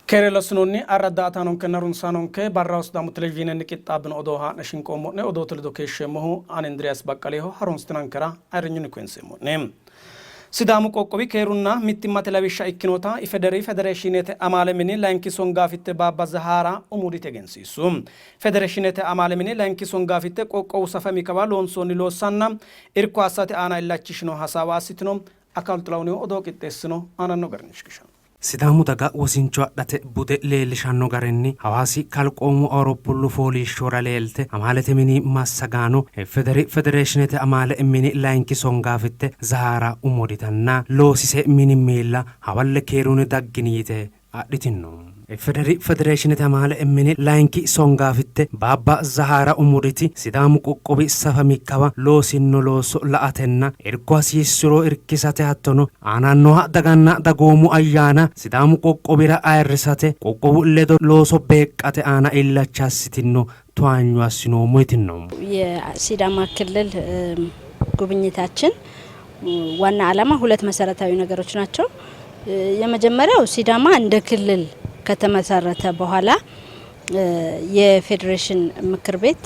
Kerelosnonni arraddaatanon kenarunsanonke barrausdamu televizhinen kittabin odoha nashinqomone odotul dokeshemo an Andreas Baqqaleho harunstinankara ayrinyuni kwensemone Sidamu qoqqowi keerunna mittimmate lawishsha ikkinota ifederi federeeshinete amaalemini laynki songafitte Baaba Zahara umudite egensiisu federeeshinete amaalemini laynki songafitte qoqqowu safami kawa loonsonni loossanna irko assate aana illachishino hasaawa assitino akaltulawni odo qixxeessino aananno garnishkishan Sidamu daga wosincho adhate bude leellishanno garinni hawaasi kalqoomu Awuroopullu fooliishshora leelte amaalete mini massagaano federeeshinete amaale mini laynki songafitte Zahara umoditanna loosise mini miilla hawalle keeruni dagginiite adhitinno federeeshinete amaale mini laynki songafitte Baaba Zahara umuditi Sidamu qoqqowi safamikkawa loosinno looso la'atenna irko hasiissiro irkisate hattono aanannoha daganna dagoomu ayyaana Sidamu qoqqowira ayirrisate qoqqowu ledo looso beeqqate aana illachassitino ተዋኙ አስኖሞ ይትነው የሲዳማ ክልል ጉብኝታችን ዋና ዓላማ ሁለት መሰረታዊ ነገሮች ናቸው። የመጀመሪያው ሲዳማ እንደ ክልል ከተመሰረተ በኋላ የፌዴሬሽን ምክር ቤት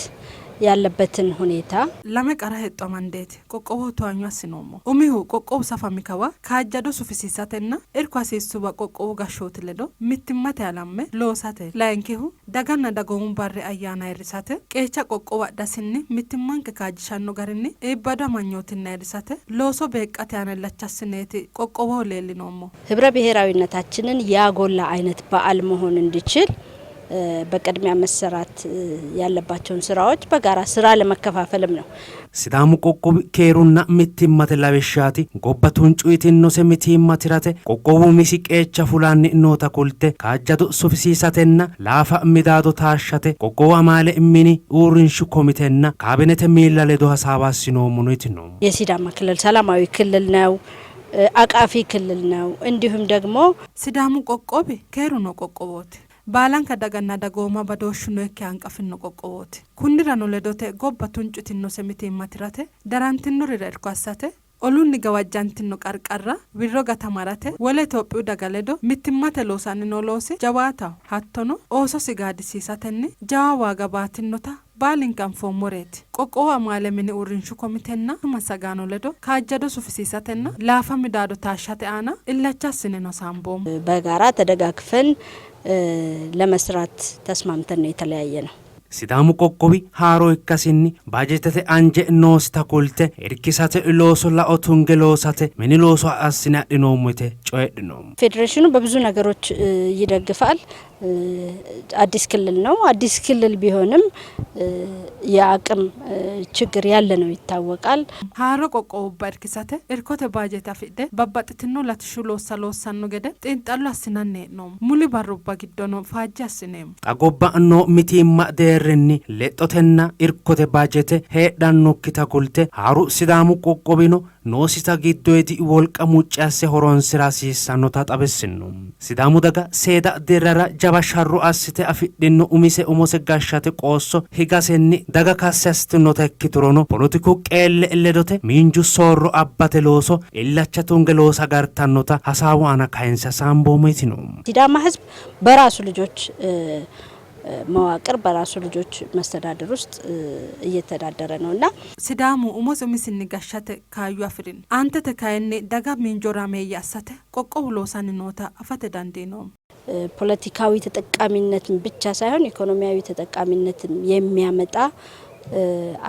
ያለበትን ሁኔታ ለመቀራ ሄጦ ማንዴት ቆቆው ተዋኙ አስኖሞ ኡሚሁ ቆቆው ሰፋሚካዋ ካጃዶ ሱፊሲሳተና እርኳሲሱ በቆቆው ጋሾት ለዶ ምትማት ያላመ ሎሳተ ላንኪሁ ዳጋና ዳጎሙ ባሬ አያና ይርሳተ ቄቻ ቆቆው ዳስኒ ምትማን ከካጅሻኖ ጋርኒ ኤባዳ ማኞትና ይርሳተ ሎሶ በቃት ያነላቻስኔት ቆቆው ሌሊኖሞ ህብረ ብሔራዊነታችንን ያጎላ አይነት በዓል መሆን እንዲችል በቀድሚያ መሰራት ያለባቸውን ስራዎች በጋራ ስራ ለመከፋፈልም ነው። ሲዳሙ ቆቆብ ኬሩና ምትማተ ላበሻቲ ጎባቱን ጩይቲኖ ሰሚቲማቲራተ ቆቆቡ ሚሲቄቻ ፉላኒ ኖታ ኩልተ ካጃዱ ሱፊሲሳተና ላፋ ሚዳዶ ታሻተ ቆቆው አማለ ሚኒ ኡርንሹ ኮሚቴና ካቢኔት ሚላሌዶ ሐሳባሲኖ ሙኑት ነው። የሲዳማ ክልል ሰላማዊ ክልል ነው። አቃፊ ክልል ነው። እንዲሁም ደግሞ ሲዳሙ ቆቆብ ኬሩኖ ቆቆቦት ባላን ከዳጋና ዳጎማ ባዶሽኖ ከአንቀፍኖ ቆቆቦት ኩንድራኖ ለዶተ ጎባቱን ጩቲኖ ሰሚቲማቲራተ ዳራንቲኖ ሪረድኳሳተ ኦሉን ገዋጃንቲኖ ቀርቀራ ቢሮጋ ተማራተ ወለ ኢትዮጵያ ዳጋለዶ ምትማተ ሎሳንኖ ሎሴ ጀዋታ ሀቶኖ ኦሶ ሲጋዲሲሳተኒ ጃዋ ጋባቲኖታ ባሊንካን ፎሞሬት ቆቆው አማለምን ኡርንሹ ኮሚቴና ማሳጋኖ ለዶ ካጃዶ ሱፊሲሳተና ላፋ ሚዳዶ ታሻተ አና ኢላቻስነ ነው ሳምቦም በጋራ ተደጋግፈን ለመስራት ተስማምተን ነው የተለያየ ነው። ሲዳሙ ቆቆቢ ሃሮ ይካሲኒ ባጀተተ አንጀ ኖስታ ኮልተ እርኪሳተ ሎሶ ላኦቱንገ ሎሳተ ምን ሎሶ አስናድኖሙተ ጮይድኖም ፌዴሬሽኑ በብዙ ነገሮች ይደግፋል። አዲስ ክልል ነው። አዲስ ክልል ቢሆንም የአቅም ችግር ያለ ነው ይታወቃል። ሃሮ ቆቆው በርኪሳተ እርኮተ ባጀታ ፍደ ባባጥትኖ ላትሹ ሎሳኖ ገደ ጤንጣሉ አስናነ ነው ሙሉ ባሮባ ግዶኖ ፋጃስኔም አጎባ ኖ ሚቲማ ደርኒ ለጦተና እርኮተ ባጀተ ሄዳኖ ኪታኩልተ ሃሩ ሲዳሙ ቆቆቢኖ ኖሲታ ግዶይቲ ወልቀ ሙጫሴ ሆሮን ስራሲሳኖ ታጣበስኑ ሲዳሙ ደጋ ሴዳ ደራራ ጃባሻሩ አስተ አፍድኖ ኡሚሴ ኡሞሰ ጋሻተ ቆሶ ሂጋሰኒ daga kassastinote kitorono politiku qeelle elledote minju sorro abbate looso illachatunge loosa gartannota hasawu ana kainsa ሳምቦሜቲኖ ሲዳማ ህዝብ በራሱ ልጆች መዋቅር በራሱ ልጆች መስተዳደር ውስጥ እየተዳደረ ነውና ሲዳሙ ኡሞስ ሚስኒ ጋሻተ ካዩ አፍሪን አንተ ተካየኔ ዳጋ ሚንጆራ መያሳተ ቆቆው ሎሳን ኖታ አፈተ ዳንዴ ነው ፖለቲካዊ ተጠቃሚነትን ብቻ ሳይሆን ኢኮኖሚያዊ ተጠቃሚነትን የሚያመጣ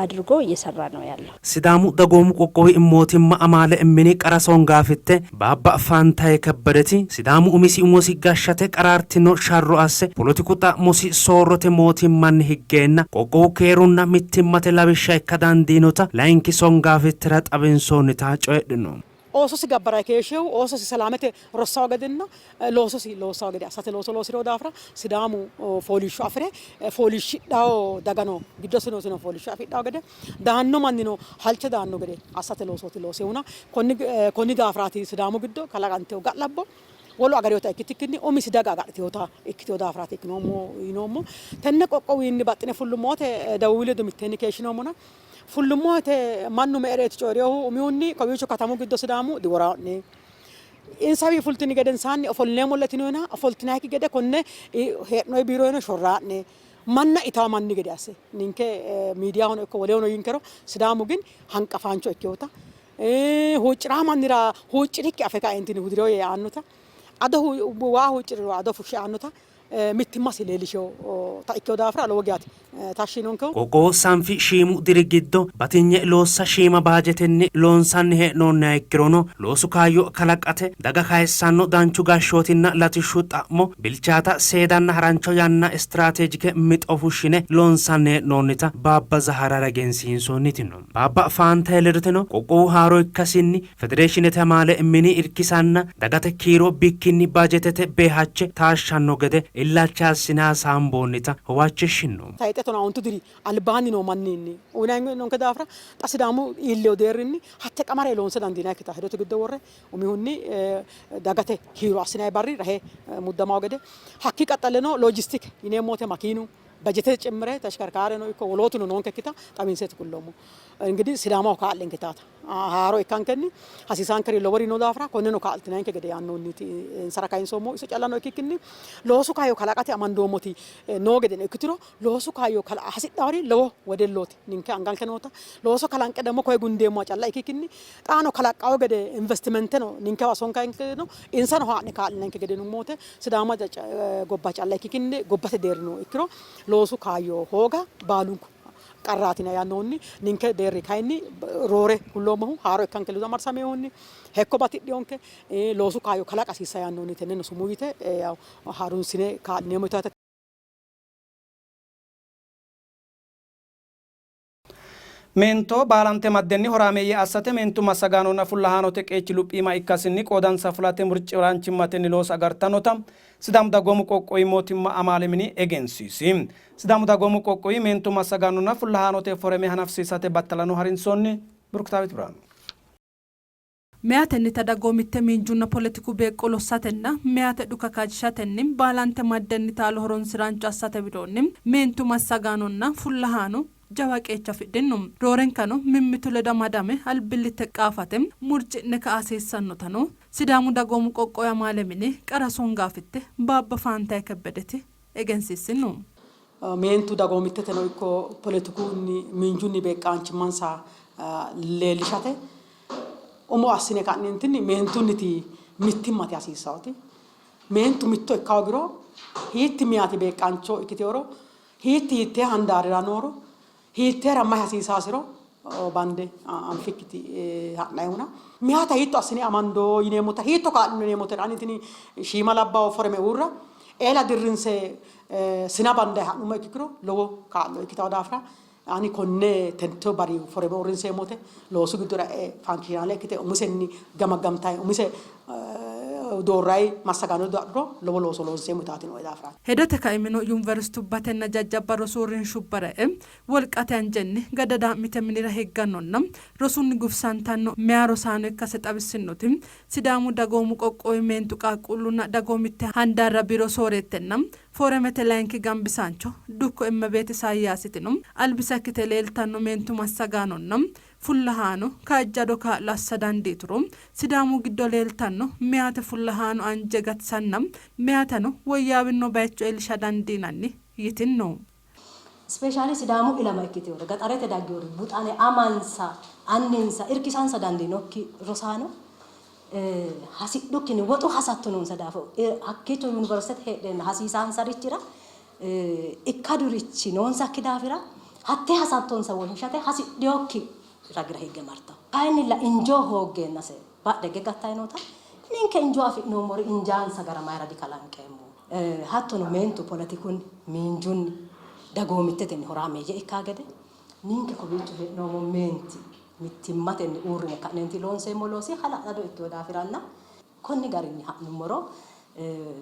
አድርጎ እየሰራ ነው ያለው። ሲዳሙ ደጎሙ ቆቆዊ ሞቲማ አማለ እምኒ ቀራሶን ጋፍተ ባባ ፋንታይ ከበደቲ ሲዳሙ ኡሚሲ ኡሞሲ ጋሻተ ቀራርቲኖ ሻሮ አሰ ፖለቲኩታ ሞሲ ሶሮተ ሞቲማን ህገና ቆቆው ኬሩና ምትማተ ላብሻ ከዳንዲኖታ ላይንኪ ሶን ጋፍትራ ጣብንሶንታ ጮይድኖ ኦሶስ ጋበራ ከሽው ኦሶስ ሰላመተ ሮሳው ገደና ሎሶስ ሎሳው ገደ አሳተ ሎሶ ሎሲሮ ዳፍራ ሲዳሙ ፎሊሹ አፍሬ ፎሊሽ ዳው ዳጋኖ ግዶስኖ ሲኖ ፎሊሹ አፍዳው ገደ ዳኖ ማንኖ ሀልቸ ዳኖ ገደ አሳተ ሎሶት ሎሲውና ኮኒ ዳፍራቲ ሲዳሙ ግዶ ካላጋንቴው ጋላቦ ወሎ አገሪዮታ እክትክኒ ኦሚስ ዳጋ ጋርቲዮታ እክቲዮ ዳፍራቲ ክኖሞ ይኖሞ ተነቆቆው ይን ባጥነ ሁሉ ሞተ ደውለ ደምቴኒኬሽኖሞና fullumote mannu meeret cooriyo umiunni kowicho katamu giddo sidamu diworaani insabii fultini gaden saanni ofolnee mul'atinoona ofoltinaaki gade konne heedhnoo biiroo shorraa'ne manna itaa manni gade ase ninke miidiyaa hono ekko walee hono yinkero sidaamu gin hanqafaancho ekkeewota huucciraa mannira huuccirikki afe kaa'entini hudiroo yaannota ado waa huucciriro ado fushshe aannota mittimmas leelishoo ta'ikkeew daafira lowo giyaati taashshinonkehu qoqqoo sanfi shiimu diri giddo batinye loossa shiima baajetenni loonsanni hee'noonniha ikkirono loosu kaayyo kalaqate daga kayissanno danchu gashshootinna latishshu xa'mo bilchaata seedanna harancho yanna istirateejike mixo fushshine loonsanni hee'noonnita baabba zaharara egensiinsoonnitino baabba faanta ledotenno qoqqoo haaroo ikkasinni federeeshinete amaale mini irkisanna dagate kiiro bikkinni baajetete beehache taashshanno gede illacha sinaa saamboonnita huwachishshinno taayixetono awuntu diri albaani no manninni unaango nonke daafra xasidaamu iilleo deerinni hatte qamare loonse dandiinaa kita hedote giddo worre umihunni dagate kiiro asinay barri rahe muddamaw gede hakki qaxaleno logistik yineemmote makiinu bajete ጭምረ ተሽከርካሪ ነው እኮ ወሎቱ ነው ነን ከኪታ ጣቢንሰት ኩሎሙ እንግዲህ ሲዳማው ካለን ከታታ ሃሮ ይካንከኒ ሀሲሳን ከሪ ለወሪ ነው ዳፍራ ኮነ ነው ካልትናን ከገደ ያኖኒቲ ሰራካይን ሶሞ እሱ ጫላ ነው ከኪኒ ሎሱ ካዮ ከላቃቲ አማንዶሞቲ ነው ገደ ነው ክትሮ ሎሱ ካዮ ከላ ሀሲዳሪ ለው ወደሎት ንንከ አንጋል ከኖታ ሎሱ ከላንቀ ደሞ ኮይ ጉንዴሞ ጫላ ከኪኒ ጣኖ ከላቃው ገደ ኢንቨስትመንት ነው ንንከ ዋሶን ካይን ነው ኢንሳን ሆአነ ካለን ከገደ ነው ሞተ ሲዳማ ጎባ ጫላ ከኪኒ ጎባተ ዴር ነው እክሮ loosu kaayyo hooga baalunku qarraatina yaannoonni ninke deerri kayinni roore hulloomahu haaro ikkan keluza marsameehonni hekko batidhiyonke loosu kaayyo kalaqasiisa yaannoonni tenne sumuyite haarunsine kaa'lineemo itaate Mento baalante maddenni horaameyye assate mentu massagaanonna fullahaanote qeechi luphiima ikkasinni qoodansa fulate murciiraanchimmatenni loosa agartanota sidaamu dagoomu qoqqowi mootimma amaale mini egensiisi sidaamu dagoomu qoqqowi mentu massagaanonna fullahaanote foreme hanafsiisate battalano harinsoonni burkutaawit biraanu Meyatenni tadagomitte minjunna politiku beeqqolossatenna meyate dhuka kaajishatenni baalante maddenni taalo horonsiraancho assate bidoonni mentu massagaanonna fullahaano jawa qeecha fidhinnu roorenkano mimmitu leda madame albillitte qaafate murci'ne ka'asiissannotano sidaamu dagoomu qoqqowi amaale mini qara songaafitte baabba faantaye kebbedeti egensiissinnu meentu dagoomittete no ikko politikunni minjunni beeqqaanchimmansa leellishate umo assine ka'neentinni meentunniti mittimmate hasiissaawoti meentu mitto ikkawogiro hiitti miyati beeqqaancho ikkiteworo hiitti hiittee handaarira nooro hiitteera may hasiisaasiro bande anfikkiti ha'nayuna miyata hiitto assine amandoo yineemmota hiitto kaa'lino yineemmota anitini shiima labbaa foreme uurra eela dirrinse sina bande ha'numa ikkiro lowo kaa'lo ikkitaw daafira ani konne tento bari foreme uurrinseemmote loosu giddora fankishinaale ikkite umisenni gamagamtayi umise doorrayi massagaano dadro lowo looso loonseemmo taatino daafira hedote kaimino university batenna jajjabba rosuurin shubbara'e wolqate anjenni gadada mite minira heggannonna rosunni gufsantanno meya rosaano ikkase xawissinoti sidaamu dagoomu qoqqowi meentu qaaquullunna dagoomitte handaarra biro sooreettenna fooremete layinki gambisaancho dukko emmebeeti saayyaasitino albisa ikkite leeltanno meentu massagaanonna fullahaano kaajjado kaa'lo assa dandiituro sidaamu giddo leeltanno meyate fullahaano anje gatsanna meyatano woyyaawinno bayicho elisha dandiinanni yitinno Specially sidaamu ilama ikkitewore gaxarete daggeewore buxane amansa anninsa irkisansa dandiinokki rosaano hasidhukkini woxu hasattononsa daafo hakkiicho universitete heedheenna hasiisaansarichira ikkadurichi noonsakki daafira hatte hasattonsa wonshate hasidhiyokki ragira higge marta kayinnilla injoo hooggeenase badhegge gattayinota ninke injoo afi'noommori injaansa gara mayra dikalanqeemmo hattono meentu politikun miinjunni dagoomittetenni horaameeyye ikkaa gede ninke kowiicho hee'noommo meenti mittimmatenni uurrine ka'neenti loonseemmo loosi hala'lado ikkewo daafiranna konni garinni ha'nummoro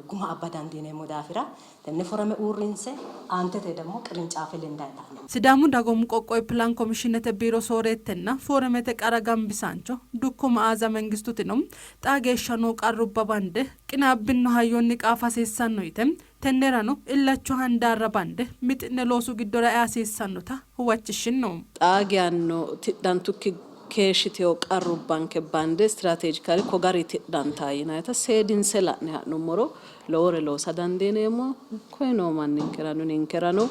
guma abba dandiineemmo daafira tenne forame uurrinse aantete demmo qirincaafe lendaayitaanno sidaamu dagoomu qoqqowi pilaan komishinete biiro sooreettenna fooremete qara gambisaancho dukko ma'aaza mengistutino xaageeshshanoo qarrubba bande qinaabbinno hayyonni qaafa hasiissanno yite tennerano illacho handaarra bande mixinne loosu giddora hasiissannota huwachishshinno xaagiyanno tidhantukki keeshiteo qarrubbanke bande strategically kogariti dantayinayta seedinse la'ne ha'nummoro lowore loosa dandiineemmo koye noo manninkerano ninkerano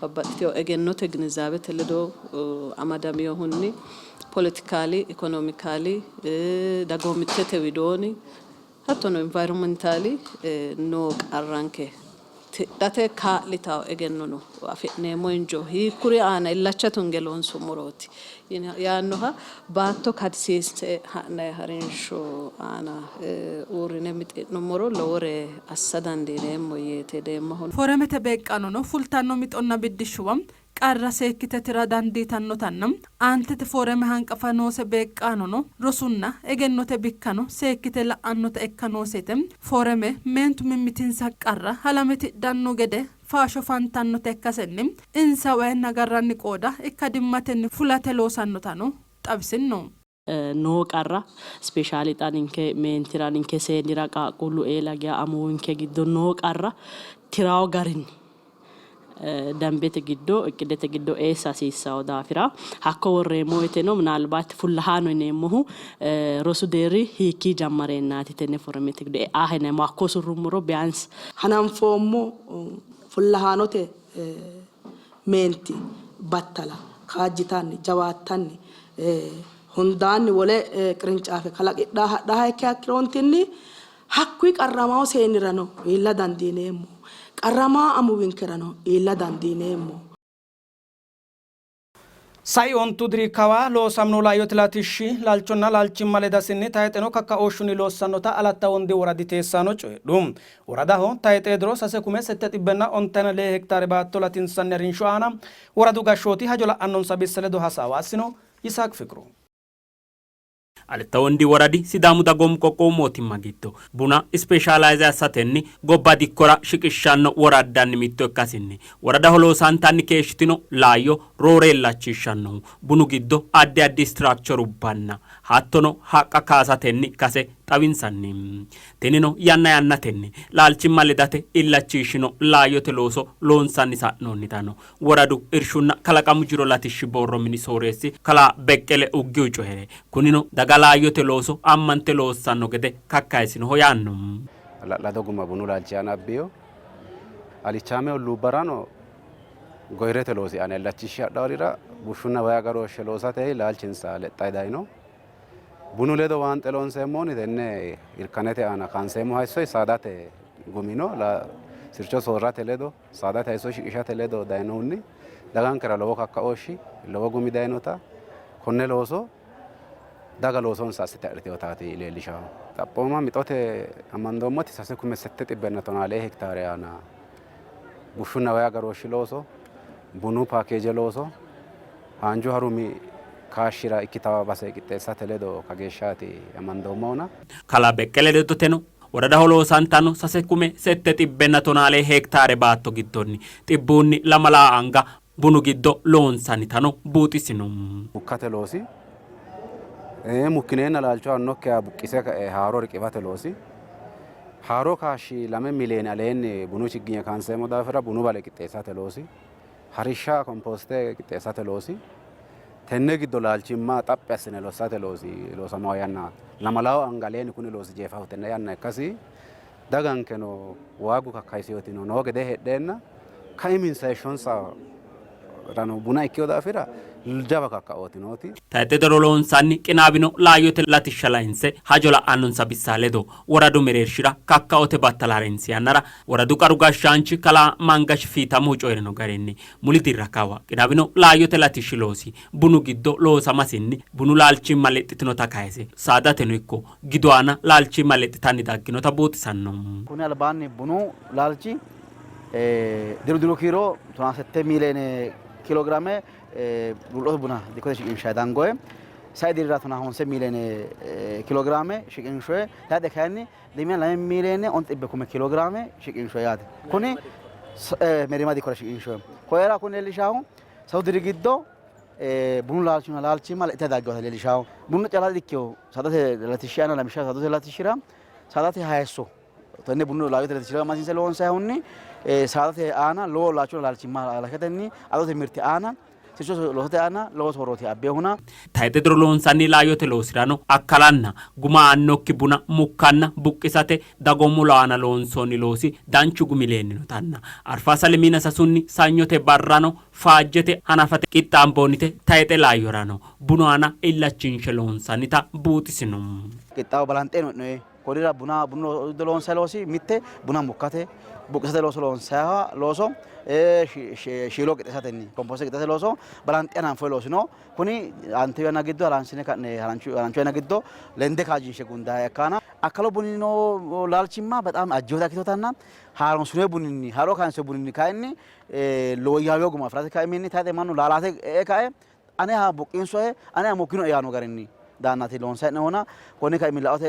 babbaxxiteo egennote gnizaabete ledo amadamiohunni politikali ekonomikali dagoomittete widooni hattono environmentali noo qarranke tidhate kaa'litawo egenno no afi'neemmo injo hiikkuri aana illacha tunge loonsummorooti yaannoha baatto kadisiinse ha'nayi harinsho aana uurrine mixi'nummoro lowore assa dandiineemmo yeete deemmoho. Fooremete beeqqano no fultanno mixonna biddishshuwam qarra seekkite tira dandiitannotannam aantete fooreme hanqafa noose beeqqaano no rosunna egennote bikkano seekkite la'annota ekkanoosete fooreme meentu mimmitinsa qarra halame tidhanno gede faasho fantannote ekkasenni insa wayenna garranni qooda ikkadimmatenni fulate loosannotano xabisinno. Noo qarra speeshaalidhaan inke meentiraan inke seenira qaaqullu eelagiya amuwinke giddo noo qarra tiraawo garinni dambete giddo eqqidete giddo eessa hasiissawo daafira hakko worreemmo woyteno minaalbaatti fullahaano yineemmohu rosu deerri hiikkii jammareennaati tenne fooremete giddo e'aaheneemmo hakko surrummoro biyaansi hananfoommo fullahaanote meenti battala kaajjitanni jawaattanni hundaanni wole qirincaafe kalaqidhaa hadhaa ikke hakkiroontinni hakkuyi qarramaao seenirano iilla dandiineemmo qarramaa amuwinkerano iilla dandiineemmo. Sai ontu dirikawa loosamno laayyooti latishshi laalchonna laalchimma ledasinni tayixeno kakka ooshshunni loossannota alatta wondi woradi teessaano coyidhu woradaho tayixee diro sase kume sette xibbenna ontena lee hektaare baatto latinsanni harinsho aana woradu gashshooti hajo la'annonsa bisse ledo hasaawaasino Yisaaq Fikru. Aletta wondi waradi sidaamu dagoomu qoqqowu mootimma giddo buna ispeeshaalaayize assatenni gobba dikkora shiqishshanno woraddanni mitto ikkasinni woradaho loosantanni keeshshitino laayyo rooreellachiishshannohu bunu giddo addi addi structurubbanna hattono haqqa kaasatenni kase xawinsanni tinino yanna yannatenni laalchimma ledate illachiishshino laayyote looso loonsanni sa'noonnitano woradu irshunna kalaqamu jiro latishshi borro mini sooreessi kalaa Beqqele Uggiu cohere kunino daga laayyote looso ammante loossanno gede kakkaysinoho yaanno. La'lado guma bunu laalchi aana abbiyo alichaame olluubbarano goyrete loosi aana illachishshi hadhaworira bushshunna way agarooshshe loosate laalchinsa lexxay dayino bunu ledo waan xeloonseemmooni tenne irkanete aana kaanseemmo hayso saadate gumino sircho soorrate ledo saadate hayso shiqishate ledo dayinohunni dagankera lowo kakkaooshshi lowo gumi dayinota konne looso daga loosonsa assite adhiteyotaati leellishaho. Xaphooma mixote amandoommoti sase kume sette xibbenna tonaalee hektaare aana bushshunna way agarooshshi looso bunu paakeeje looso haanju harumi kaashshira ikkitawa base qixxeessate ledo kageeshshaati amandoommoona. Kalaa Beqqele ledoteno woradaho loosantanno sase kume sette xibbenna tonaalee hektaare baatto giddonni xibbuunni lamalaa anga bunu giddo loonsannitano buuxisino. Bukkate loosi mukkineenna laalcho annokkeha buqqise ka'e haaro riqifate loosi haaro kaashshi 2 miiliyooni aleenni bunu chigginya kaanseemmo daafira bunu bale qixxeessate loosi harishsha komposte qixxeessate loosi tenne giddo laalchimma xaphi assine lossate loosi loosamoo yanna lamalaawo angaleeni kuni loosi jeefahu tenne yanna ikkasi dagankeno waagu kakkaysiyotino noo gede hedheenna kaiminseeshshonsa rano buna ikkiyo daafira jaba kakkaootinooti. Tayite doro loonsanni qinaabino laayyote latishsha layinse hajo la'annonsa bissaa ledo woradu mereershira kakkaote battalaarensi yannara woradu qaru gashshaanchi kalaa Mangash Fiitamuu coyrino garinni muli dirrakawa qinaabino laayyote latishshi loosi bunu giddo loosamasinni bunu laalchimma lexxitinota kayise saadateno ikko gidu aana laalchimma lexxitanni dagginota buuxisanno. Kuni albaanni bunu laalchi diru kiiro 7 miiliyooni kiloogiraame bul'oota buna dikkote shiqinshaay dangoe sai dirra tuna 9 miiliyooni kiloogiraame shiqinshoe yaade kayinni 2 miiliyooni 100 kiloogiraame shiqinshoe yaade kuni merima dikkora shiqinshoe koera kun leellishahu sau diri giddo bunu laalchima lexxite daggawata leellishahu bunu cala dikkiyo saadate latishshiana lamisha saadate latishshira saadate hayesso tenne bunu laayyote latishshira masiinse loonsayhunni saadate aana lowo laalchuna laalchimma laketenni adote mirte aana sicho losote ana looso horoti abbe huna Taayite duro loonsanni laayyote loosirano akkalanna guma annokki buna mukkanna buqqisate dagoomu laana loonsoonni loosi danchu gumi leennino tanna arfaasa lemina sasunni sanyote barrano faajjete hanafate qixxaamboonnite taayite laayyorano bunaana illachinshe loonsannita buuxisinum. qixxaawo balanxeeno ne kodira buna loonsa loosi mitte buna mukkate buqqisate looso loonsaha looso shiilo qixxeessatenni komposte qixxeessate looso balanxeanaan foy loosino kuni ante yana giddo haransine ka'ne haranchu yana giddo lende kaajinshe gundaa yakkaana akkalo bunino laalchimma በጣም አጆታ ኪቶታና ሃሮን ሱኔ ቡኒኒ ሃሮ ካንሰ ቡኒኒ ካይኒ ሎያዮ ጉማ ፍራተ ካይሚኒ ታቴ ማኑ ላላቴ ካይ አኔ ሀ ቡቂንሶ አኔ ሞኪኖ ያኖ ገረኒ ዳናቲ ሎንሳ ነውና ኮኒ ካይሚላኦቴ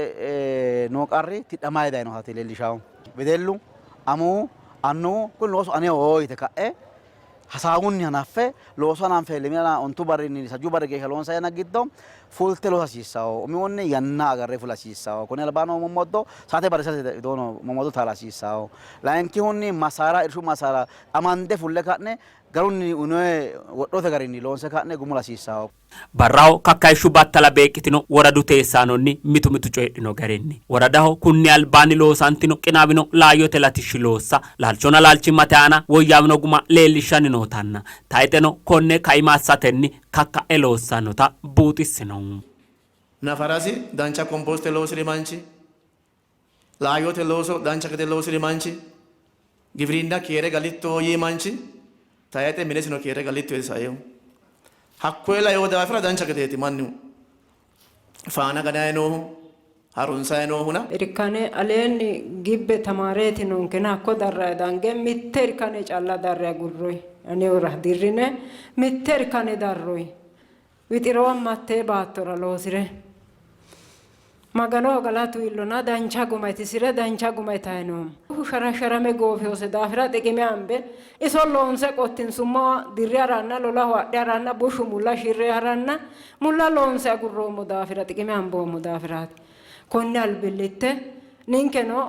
ኖቃሪ ትደማይ ዳይ ነው ሀቴ ሌሊሻው በደሉ አሙ አኑ ኩን ሎሶ አኔ ኦይ ተካኤ ሀሳቡን ያናፈ ሎሶን አንፈ ለሚና ኦንቱ ባሪኒ ሰጁ ባረገ ሎንሳ ያናግዶ ፉልቴ ሎሳ ሲሳው ሚወነ ያና አገረ ፉላ ሲሳው ኮነ ለባኖ መሞዶ ሳቴ ባረሰ ዶኖ መሞዶ ታላ ሲሳው ላንኪ ሆኒ ማሳራ እርሹ ማሳራ አማንደ ፉለ ካነ ገሩኒ ኡኖ ወዶተ ገሪኒ ሎንሳ ካነ ጉሙላ ሲሳው barraho kakkaishu battala beeqitino woradu teessaanonni mitu mitu coydhino garenni woradaho kunni albaani loosantino qinaawino laayyote latishshi loossa laalchona laalchimmate aana woyyaawino guma leellishshanni nootanna taayiteno konne kaimaassatenni kakka'e loossannota buuxissino. Nafarasi dancha komposte loosiri manchi laayyote looso dancha gede loosiri manchi giwirinna keere galitto yii manchi taayite minesino keere galitto isayehu hakkoela yoo daafira dancha gadeeti mannu faana gadaay noohu harunsaay noohuna irkane aleenni gibbe tamaareeti nonkena hakko darraay dange mitte irkane calla darraay gurroy ani ora dirrine mitte irkane darroy wixiroo ammattee baattora loosire magano galatu illona dancha gumaytisire dancha gumaytaynoom sharasharame goofiose daafira xiqime ambe iso loonse qottinsumma dirri haranna lola hodhe haranna bushu mulla shirre haranna mulla loonse agurroomo daafira xiqime amboomo daafiraati konne albillitte ninkeno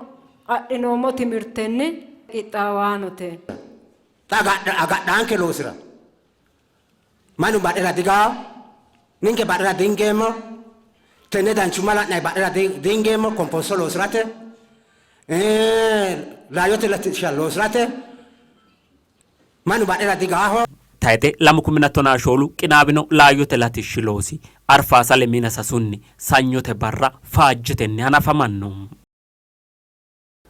adhinoomo timirtenni qixxaawaanote agadha anke loosira manu badhera digaa ninke badhera dingeemmo tenne danchumma la'nay badhera dingeemmo komposto loosirate laayyote latishsha loosirate manu badhera digaaho taayite 2017 qinaawino laayyote latishshi loosi arfaasa lemina sasunni sanyote barra faajjitenni hanafamanno.